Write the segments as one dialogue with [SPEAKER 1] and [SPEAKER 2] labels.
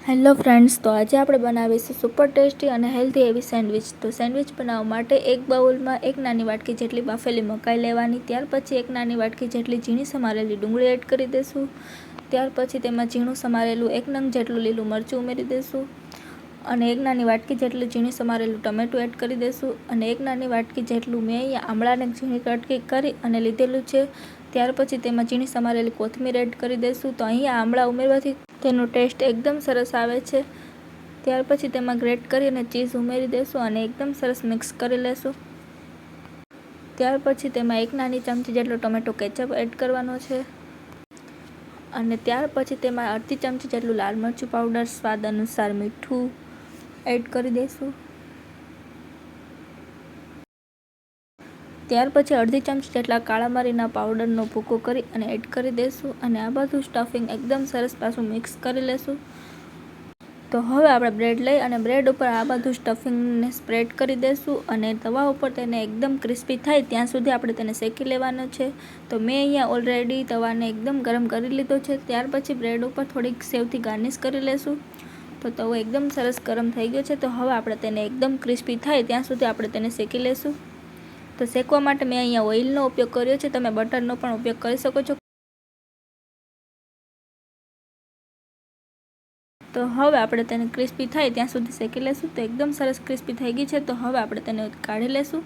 [SPEAKER 1] Hello friends, તો આજે આપણે બનાવીશું સુપર ટેસ્ટી અને હેલ્ધી એવી સેન્ડવિચ. તો સેન્ડવિચ બનાવવા માટે એક બાઉલમાં એક નાની વાટકી જેટલી બાફેલી મકાઈ લેવાની. ત્યાર પછી એક નાની વાટકી જેટલી ઝીણી સમારેલી ડુંગળી એડ કરી દઈશું. ત્યાર પછી તેમાં ઝીણું સમારેલું 1 નંગ જેટલું લીલું મરચું ઉમેરી દઈશું અને એક નાની વાટકી જેટલું ઝીણી સમારેલું ટમેટું એડ કરી દઈશું અને એક નાની વાટકી જેટલું મેં અહીંયા આમળાને ઝીણી કટકી કરી અને લીધેલું છે. ત્યાર પછી તેમાં ઝીણી સમારેલી કોથમીર એડ કરી દઈશું. તો અહીંયા આમળા ઉમેરવાથી તેનો ટેસ્ટ એકદમ સરસ આવે છે. ત્યાર પછી તેમાં ગ્રેટ કરી અને ચીઝ ઉમેરી દઈશું અને એકદમ સરસ મિક્સ કરી લેશું. ત્યાર પછી તેમાં 1 નાની ચમચી જેટલો ટોમેટો કેચઅપ એડ કરવાનો છે અને ત્યાર પછી તેમાં અડધી ચમચી જેટલું લાલ મરચું પાવડર, સ્વાદ અનુસાર મીઠું એડ કરી દઈશું. ત્યાર પછી અડધી ચમચી જેટલા કાળા મરીના પાવડરનો ભૂકો કરી અને એડ કરી દઈશું અને આ બધું સ્ટફિંગ એકદમ સરસ પાછું મિક્સ કરી લેશું. તો હવે આપણે બ્રેડ લઈ અને બ્રેડ ઉપર આ બધું સ્ટફિંગને સ્પ્રેડ કરી દઈશું અને તવા ઉપર તેને એકદમ ક્રિસ્પી થાય ત્યાં સુધી આપણે તેને શેકી લેવાનો છે. તો મેં અહીંયા ઓલરેડી તવાને એકદમ ગરમ કરી લીધો છે. ત્યાર પછી બ્રેડ ઉપર થોડીક સેવથી ગાર્નિશ કરી લેશું. તો તવો એકદમ સરસ ગરમ થઈ ગયો છે. તો હવે આપણે તેને એકદમ ક્રિસ્પી થાય ત્યાં સુધી આપણે તેને શેકી લેશું. તો શેકવા માટે મેં અહીંયા ઓઇલનો ઉપયોગ કર્યો છે. તમે બટરનો પણ ઉપયોગ કરી શકો છો. તો હવે આપણે તેને ક્રિસ્પી થાય ત્યાં સુધી શેકી લેશું. તો એકદમ સરસ ક્રિસ્પી થઈ ગઈ છે. તો હવે આપણે તેને કાઢી લેશું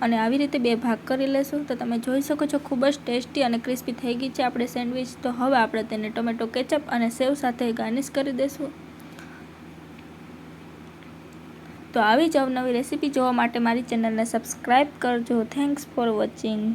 [SPEAKER 1] અને આવી રીતે 2 ભાગ કરી લેશું. તો તમે જોઈ શકો છો ખૂબ જ ટેસ્ટી અને ક્રિસ્પી થઈ ગઈ છે આપણે સેન્ડવિચ. તો હવે આપણે તેને ટોમેટો કેચઅપ અને સેવ સાથે ગાર્નિશ કરી દઈશું. તો આવી જ અવનવી રેસીપી જોવા માટે મારી ચેનલને સબસ્ક્રાઈબ કરજો. Thanks for watching.